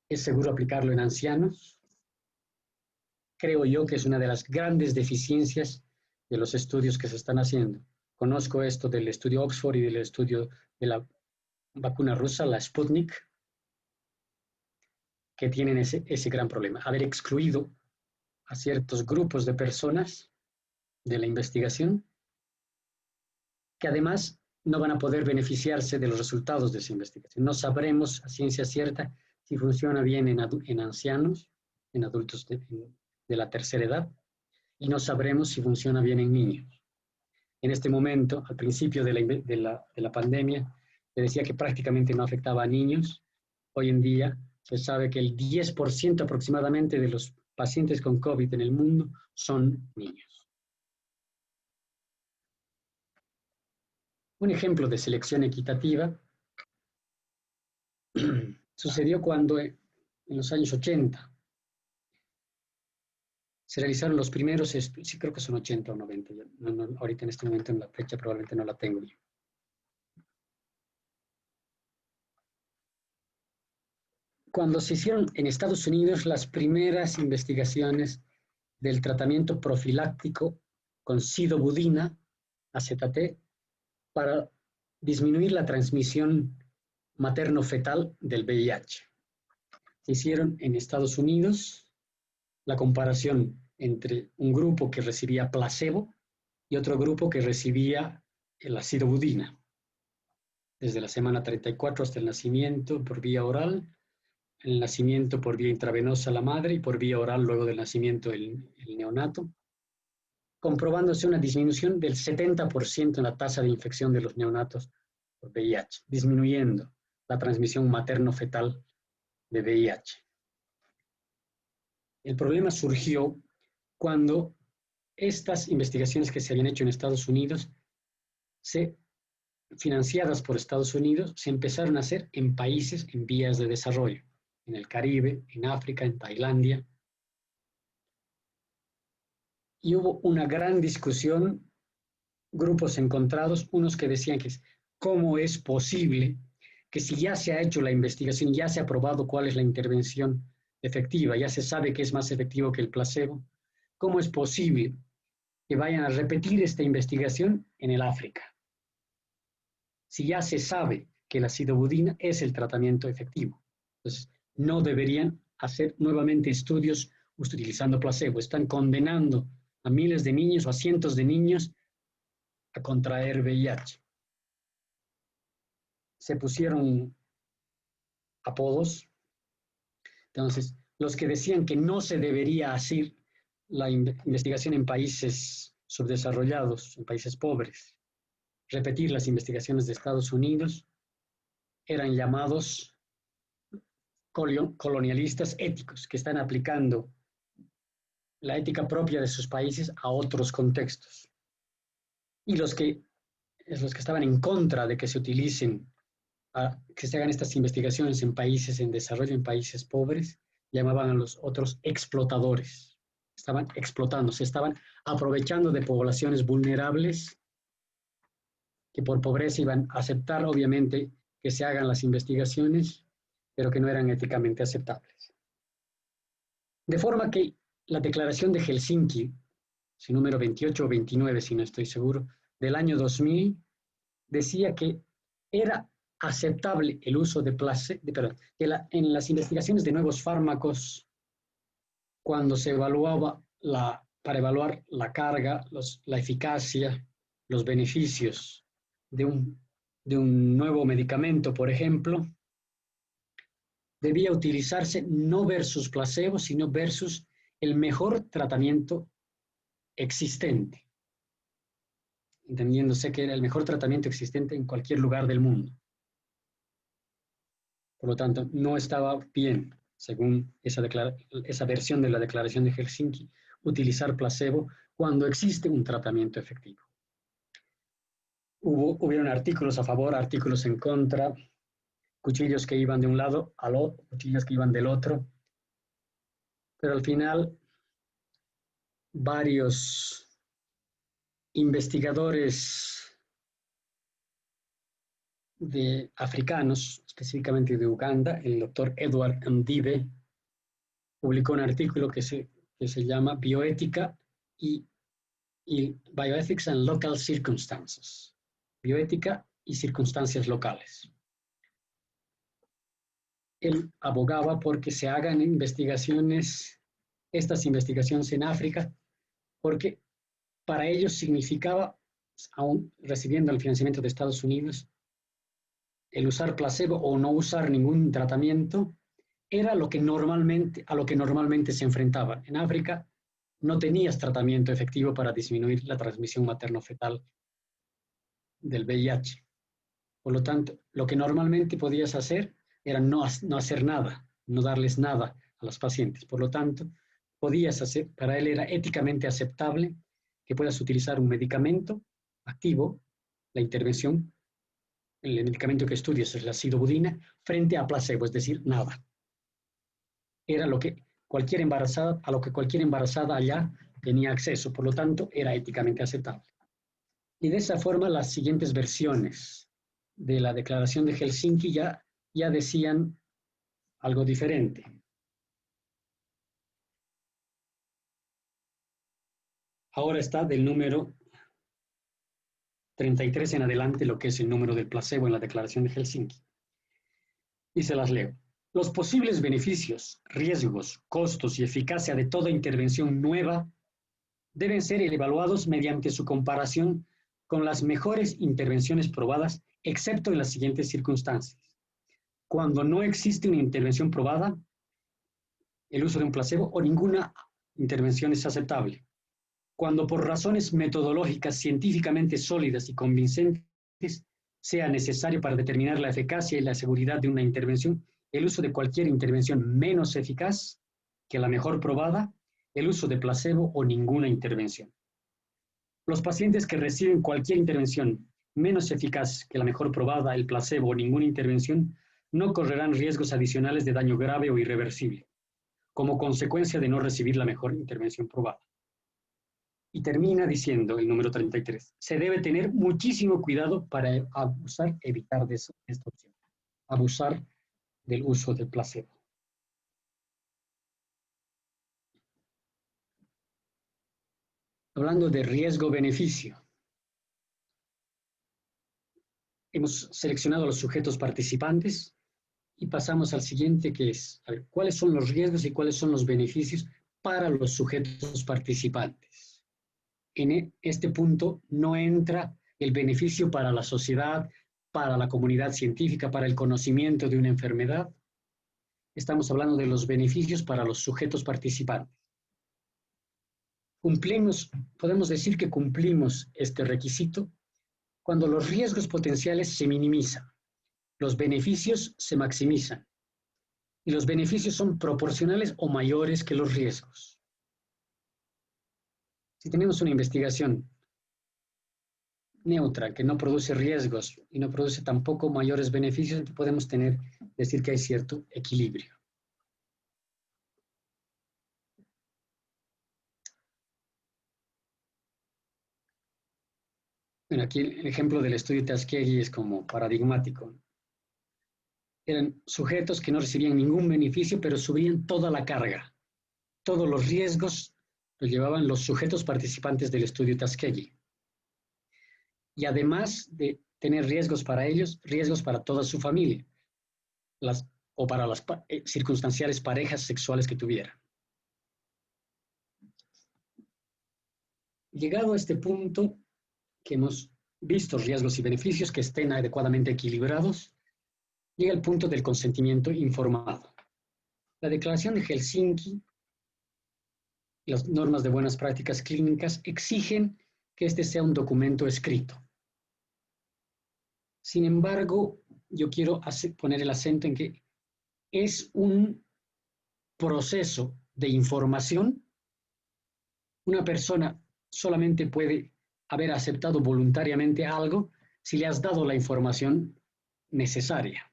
S2: ¿Es seguro aplicarlo en ancianos? Creo yo que es una de las grandes deficiencias de los estudios que se están haciendo. Conozco esto del estudio Oxford y del estudio de la vacuna rusa, la Sputnik, que tienen ese gran problema, haber excluido a ciertos grupos de personas de la investigación que además no van a poder beneficiarse de los resultados de esa investigación. No sabremos a ciencia cierta si funciona bien en ancianos, en adultos de la tercera edad, y no sabremos si funciona bien en niños. En este momento, al principio de la pandemia, se decía que prácticamente no afectaba a niños. Hoy en día se sabe que el 10% aproximadamente de los pacientes con COVID en el mundo son niños. Un ejemplo de selección equitativa sucedió cuando en los años 80 se realizaron los primeros, sí creo que son 80 o 90, ahorita en este momento en la fecha probablemente no la tengo yo. Cuando se hicieron en Estados Unidos las primeras investigaciones del tratamiento profiláctico con sidobudina, AZT, para disminuir la transmisión materno-fetal del VIH. Se hicieron en Estados Unidos la comparación entre un grupo que recibía placebo y otro grupo que recibía la sidobudina. Desde la semana 34 hasta el nacimiento por vía oral, el nacimiento por vía intravenosa a la madre y por vía oral luego del nacimiento el neonato, comprobándose una disminución del 70% en la tasa de infección de los neonatos por VIH, disminuyendo la transmisión materno-fetal de VIH. El problema surgió cuando estas investigaciones que se habían hecho en Estados Unidos, financiadas por Estados Unidos, se empezaron a hacer en países en vías de desarrollo, en el Caribe, en África, en Tailandia. Y hubo una gran discusión, grupos encontrados, unos que decían que cómo es posible que si ya se ha hecho la investigación, ya se ha probado cuál es la intervención efectiva, ya se sabe que es más efectivo que el placebo, ¿cómo es posible que vayan a repetir esta investigación en el África? Si ya se sabe que la sidobudina es el tratamiento efectivo. Entonces, no deberían hacer nuevamente estudios utilizando placebo. Están condenando a miles de niños o a cientos de niños a contraer VIH. Se pusieron apodos. Entonces, los que decían que no se debería hacer la investigación en países subdesarrollados, en países pobres, repetir las investigaciones de Estados Unidos, eran llamados colonialistas éticos, que están aplicando la ética propia de sus países a otros contextos. Y los que estaban en contra de que se utilicen, que se hagan estas investigaciones en países en desarrollo, en países pobres, llamaban a los otros explotadores. Estaban explotando, se estaban aprovechando de poblaciones vulnerables que por pobreza iban a aceptar, obviamente, que se hagan las investigaciones, pero que no eran éticamente aceptables. De forma que la Declaración de Helsinki, su número 28 o 29, si no estoy seguro, del año 2000, decía que era aceptable el uso de placebo, en las investigaciones de nuevos fármacos, cuando se evaluaba para evaluar la carga, la eficacia, los beneficios de un nuevo medicamento, por ejemplo, debía utilizarse no versus placebo, sino versus el mejor tratamiento existente, entendiéndose que era el mejor tratamiento existente en cualquier lugar del mundo. Por lo tanto, no estaba bien, según esa versión de la Declaración de Helsinki, utilizar placebo cuando existe un tratamiento efectivo. Hubieron artículos a favor, artículos en contra, cuchillos que iban de un lado al otro, cuchillos que iban del otro, pero al final varios investigadores africanos, específicamente de Uganda, el doctor Edward Ndibe, publicó un artículo que se llama Bioética y Bioethics and Local Circumstances. Bioética y circunstancias locales. Él abogaba porque se hagan estas investigaciones en África, porque para ellos significaba, aún recibiendo el financiamiento de Estados Unidos, el usar placebo o no usar ningún tratamiento era a lo que normalmente se enfrentaban. En África no tenías tratamiento efectivo para disminuir la transmisión materno-fetal del VIH. Por lo tanto, lo que normalmente podías hacer era no hacer nada, no darles nada a los pacientes. Por lo tanto, para él era éticamente aceptable que puedas utilizar un medicamento activo, la intervención, el medicamento que estudias es la sidobudina, frente a placebo, es decir, nada. Era a lo que cualquier embarazada allá tenía acceso, por lo tanto, era éticamente aceptable. Y de esa forma, las siguientes versiones de la Declaración de Helsinki ya decían algo diferente. Ahora está del número 33 en adelante lo que es el número del placebo en la Declaración de Helsinki. Y se las leo. Los posibles beneficios, riesgos, costos y eficacia de toda intervención nueva deben ser evaluados mediante su comparación con las mejores intervenciones probadas, excepto en las siguientes circunstancias. Cuando no existe una intervención probada, el uso de un placebo o ninguna intervención es aceptable. Cuando por razones metodológicas científicamente sólidas y convincentes sea necesario para determinar la eficacia y la seguridad de una intervención, el uso de cualquier intervención menos eficaz que la mejor probada, el uso de placebo o ninguna intervención. Los pacientes que reciben cualquier intervención menos eficaz que la mejor probada, el placebo o ninguna intervención, no correrán riesgos adicionales de daño grave o irreversible, como consecuencia de no recibir la mejor intervención probada. Y termina diciendo el número 33, se debe tener muchísimo cuidado para evitar de esta opción, abusar del uso del placebo. hablando de riesgo-beneficio. Hemos seleccionado a los sujetos participantes y pasamos al siguiente, que es, a ver, ¿cuáles son los riesgos y cuáles son los beneficios para los sujetos participantes? En este punto no entra el beneficio para la sociedad, para la comunidad científica, para el conocimiento de una enfermedad. Estamos hablando de los beneficios para los sujetos participantes. Podemos decir que cumplimos este requisito cuando los riesgos potenciales se minimizan, los beneficios se maximizan y los beneficios son proporcionales o mayores que los riesgos. Si tenemos una investigación neutra que no produce riesgos y no produce tampoco mayores beneficios, podemos decir que hay cierto equilibrio. Bueno, aquí el ejemplo del estudio Tuskegee es como paradigmático. Eran sujetos que no recibían ningún beneficio, pero subían toda la carga. Todos los riesgos los llevaban los sujetos participantes del estudio Tuskegee. Y además de tener riesgos para ellos, riesgos para toda su familia, o para las circunstanciales parejas sexuales que tuvieran. Llegado a este punto, que hemos visto riesgos y beneficios que estén adecuadamente equilibrados, llega el punto del consentimiento informado. La Declaración de Helsinki y las normas de buenas prácticas clínicas exigen que este sea un documento escrito. Sin embargo, yo quiero poner el acento en que es un proceso de información. Una persona solamente puede haber aceptado voluntariamente algo si le has dado la información necesaria.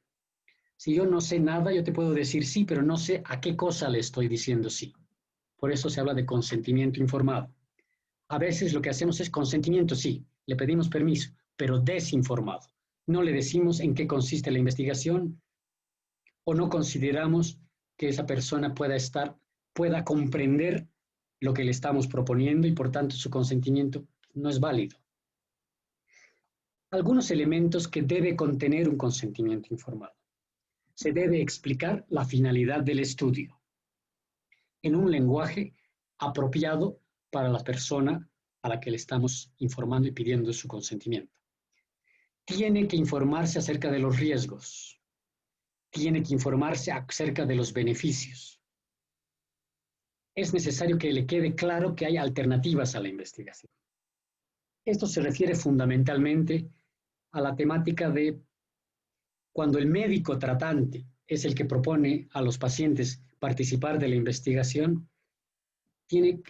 S2: Si yo no sé nada, yo te puedo decir sí, pero no sé a qué cosa le estoy diciendo sí. Por eso se habla de consentimiento informado. A veces lo que hacemos es consentimiento, sí, le pedimos permiso, pero desinformado. No le decimos en qué consiste la investigación o no consideramos que esa persona pueda comprender lo que le estamos proponiendo y por tanto su consentimiento no es válido. Algunos elementos que debe contener un consentimiento informado. Se debe explicar la finalidad del estudio en un lenguaje apropiado para la persona a la que le estamos informando y pidiendo su consentimiento. Tiene que informarse acerca de los riesgos. Tiene que informarse acerca de los beneficios. Es necesario que le quede claro que hay alternativas a la investigación. Esto se refiere fundamentalmente a la temática de cuando el médico tratante es el que propone a los pacientes participar de la investigación,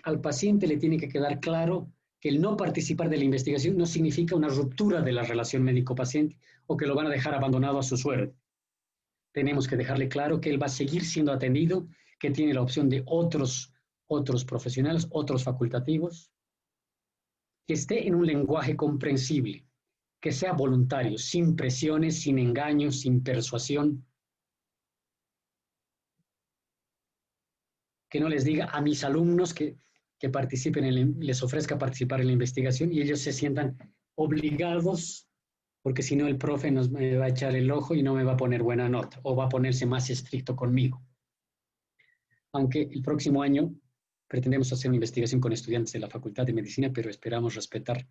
S2: al paciente le tiene que quedar claro que el no participar de la investigación no significa una ruptura de la relación médico-paciente o que lo van a dejar abandonado a su suerte. Tenemos que dejarle claro que él va a seguir siendo atendido, que tiene la opción de otros profesionales, otros facultativos, que esté en un lenguaje comprensible, que sea voluntario, sin presiones, sin engaños, sin persuasión. Que no les diga a mis alumnos que participen, les ofrezca participar en la investigación y ellos se sientan obligados, porque si no el profe me va a echar el ojo y no me va a poner buena nota o va a ponerse más estricto conmigo. Aunque el próximo año pretendemos hacer una investigación con estudiantes de la Facultad de Medicina, pero esperamos respetar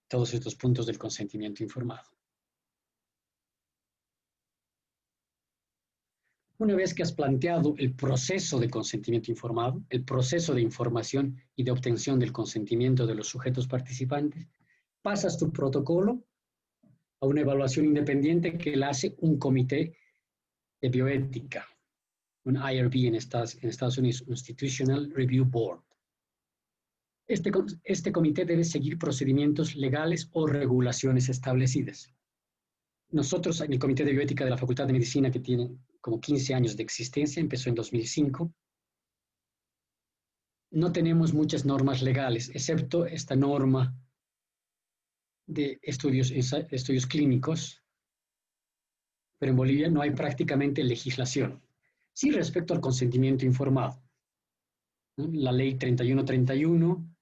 S2: todos estos puntos del consentimiento informado. Una vez que has planteado el proceso de consentimiento informado, el proceso de información y de obtención del consentimiento de los sujetos participantes, pasas tu protocolo a una evaluación independiente que la hace un comité de bioética, un IRB en Estados Unidos, Institutional Review Board. Este comité debe seguir procedimientos legales o regulaciones establecidas. Nosotros, en el Comité de Bioética de la Facultad de Medicina, que tiene como 15 años de existencia, empezó en 2005, no tenemos muchas normas legales, excepto esta norma de estudios clínicos, pero en Bolivia no hay prácticamente legislación. Sí, respecto al consentimiento informado, ¿no? La ley 3131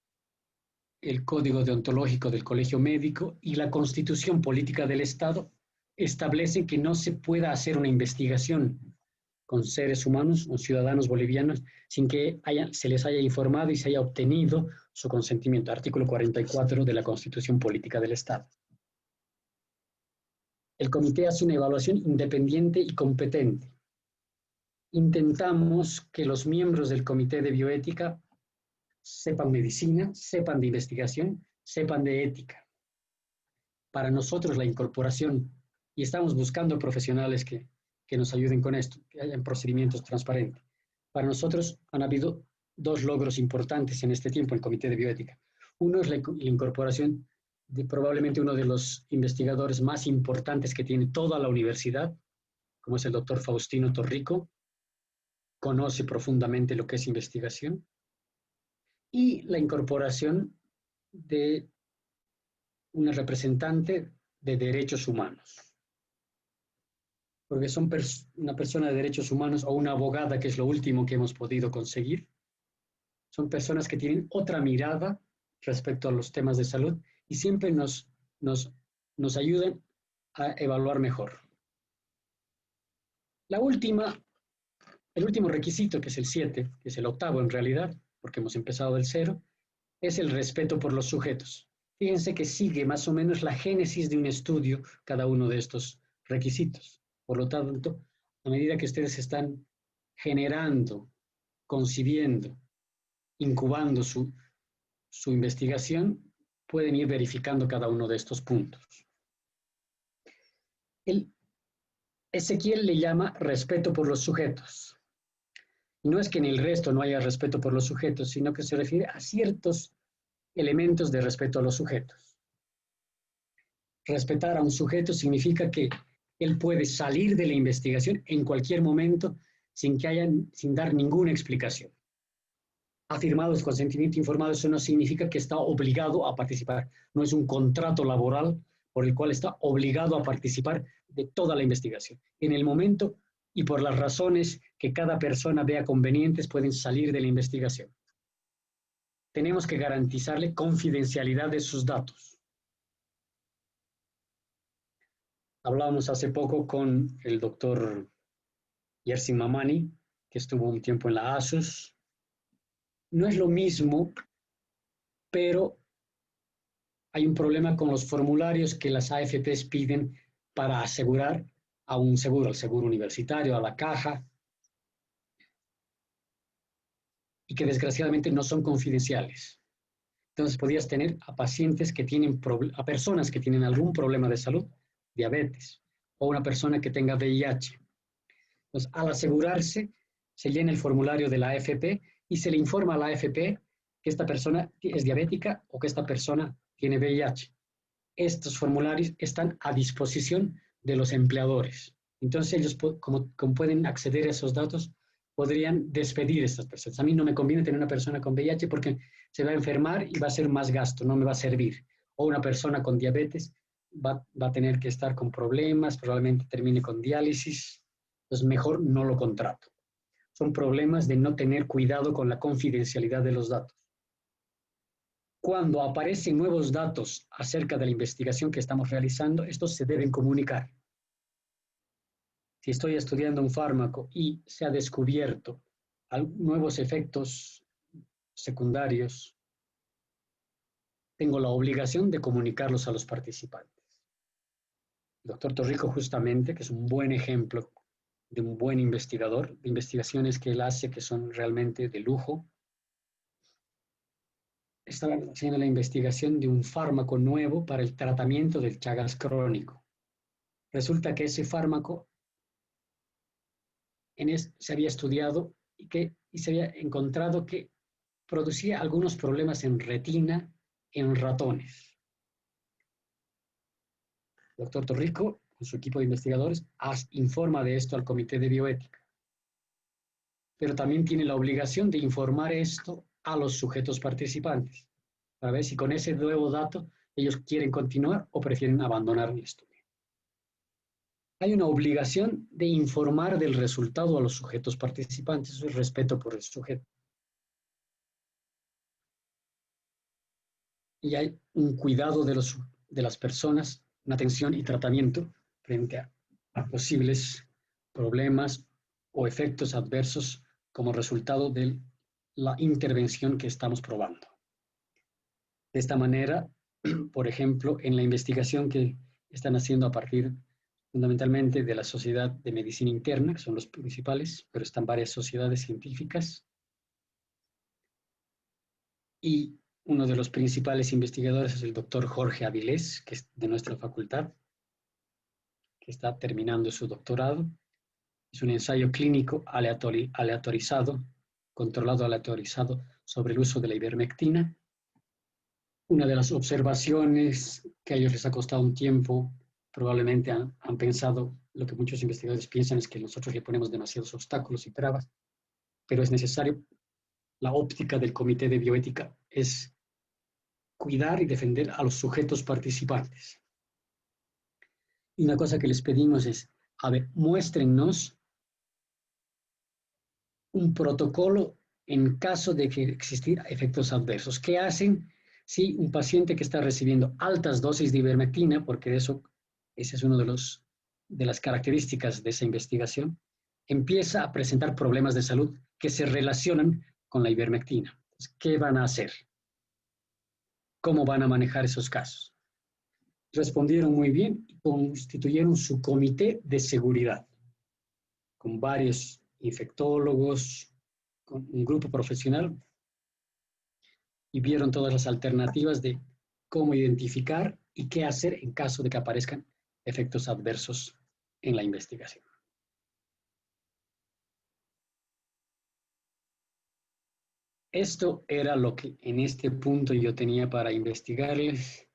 S2: el Código Deontológico del Colegio Médico y la Constitución Política del Estado establecen que no se pueda hacer una investigación con seres humanos o ciudadanos bolivianos sin que se les haya informado y se haya obtenido su consentimiento. Artículo 44 de la Constitución Política del Estado. El comité hace una evaluación independiente y competente. Intentamos que los miembros del comité de bioética sepan medicina, sepan de investigación, sepan de ética. Para nosotros la incorporación, y estamos buscando profesionales que nos ayuden con esto, que hayan procedimientos transparentes. Para nosotros han habido dos logros importantes en este tiempo en el Comité de Bioética. Uno es la incorporación de probablemente uno de los investigadores más importantes que tiene toda la universidad, como es el doctor Faustino Torrico, conoce profundamente lo que es investigación, y la incorporación de una representante de derechos humanos. Porque son una persona de derechos humanos o una abogada, que es lo último que hemos podido conseguir. Son personas que tienen otra mirada respecto a los temas de salud y siempre nos ayudan a evaluar mejor. El último requisito, que es el 7, que es el octavo en realidad, porque hemos empezado del 0, es el respeto por los sujetos. Fíjense que sigue más o menos la génesis de un estudio cada uno de estos requisitos. Por lo tanto, a medida que ustedes están generando, concibiendo, incubando su investigación, pueden ir verificando cada uno de estos puntos. Ezequiel le llama respeto por los sujetos. Y no es que en el resto no haya respeto por los sujetos, sino que se refiere a ciertos elementos de respeto a los sujetos. Respetar a un sujeto significa que él puede salir de la investigación en cualquier momento sin dar ninguna explicación. Ha firmado el consentimiento informado, eso no significa que está obligado a participar. No es un contrato laboral por el cual está obligado a participar de toda la investigación. En el momento y por las razones que cada persona vea convenientes, pueden salir de la investigación. Tenemos que garantizarle confidencialidad de sus datos. Hablábamos hace poco con el doctor Yersin Mamani, que estuvo un tiempo en la ASUS. No es lo mismo, pero hay un problema con los formularios que las AFPs piden para asegurar a un seguro, al seguro universitario, a la caja, y que desgraciadamente no son confidenciales. Entonces podías tener a pacientes que tienen, a personas que tienen algún problema de salud, diabetes, o una persona que tenga VIH. Entonces, al asegurarse, se llena el formulario de la AFP y se le informa a la AFP que esta persona es diabética o que esta persona tiene VIH. Estos formularios están a disposición de los empleadores. Entonces, ellos, como pueden acceder a esos datos, podrían despedir a estas personas. A mí no me conviene tener una persona con VIH porque se va a enfermar y va a ser más gasto, no me va a servir. O una persona con diabetes va a tener que estar con problemas, probablemente termine con diálisis, entonces mejor no lo contrato. Son problemas de no tener cuidado con la confidencialidad de los datos. Cuando aparecen nuevos datos acerca de la investigación que estamos realizando, estos se deben comunicar. Si estoy estudiando un fármaco y se ha descubierto nuevos efectos secundarios, tengo la obligación de comunicarlos a los participantes. El doctor Torrico, justamente, que es un buen ejemplo de un buen investigador, de investigaciones que él hace que son realmente de lujo, estaba haciendo la investigación de un fármaco nuevo para el tratamiento del Chagas crónico. Resulta que ese fármaco se había estudiado y se había encontrado que producía algunos problemas en retina en ratones. El doctor Torrico, con su equipo de investigadores, informa de esto al Comité de Bioética. Pero también tiene la obligación de informar esto a los sujetos participantes, para ver si con ese nuevo dato ellos quieren continuar o prefieren abandonar el estudio. Hay una obligación de informar del resultado a los sujetos participantes, eso es respeto por el sujeto. y hay un cuidado de las personas, una atención y tratamiento frente a posibles problemas o efectos adversos como resultado de la intervención que estamos probando. De esta manera, por ejemplo, en la investigación que están haciendo a partir fundamentalmente de la Sociedad de Medicina Interna, que son los principales, pero están varias sociedades científicas, y uno de los principales investigadores es el doctor Jorge Avilés, que es de nuestra facultad, que está terminando su doctorado. Es un ensayo clínico aleatorizado, controlado aleatorizado sobre el uso de la ivermectina. Una de las observaciones que a ellos les ha costado un tiempo, probablemente han pensado, lo que muchos investigadores piensan es que nosotros le ponemos demasiados obstáculos y trabas, pero es necesario. La óptica del Comité de Bioética es cuidar y defender a los sujetos participantes. Y una cosa que les pedimos es, a ver, muéstrennos un protocolo en caso de que existir efectos adversos. ¿Qué hacen si un paciente que está recibiendo altas dosis de ivermectina, porque esa es una de las características de esa investigación, empieza a presentar problemas de salud que se relacionan con la ivermectina? ¿Qué van a hacer? ¿Cómo van a manejar esos casos? Respondieron muy bien y constituyeron su comité de seguridad, con varios infectólogos, con un grupo profesional, y vieron todas las alternativas de cómo identificar y qué hacer en caso de que aparezcan efectos adversos en la investigación. Esto era lo que en este punto yo tenía para investigarles.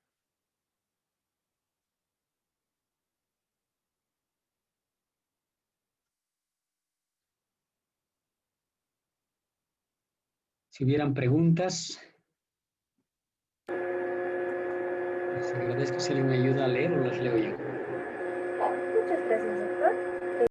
S2: Si hubieran preguntas, les agradezco si alguien me ayuda a leer o las leo yo.
S1: Muchas gracias, doctor.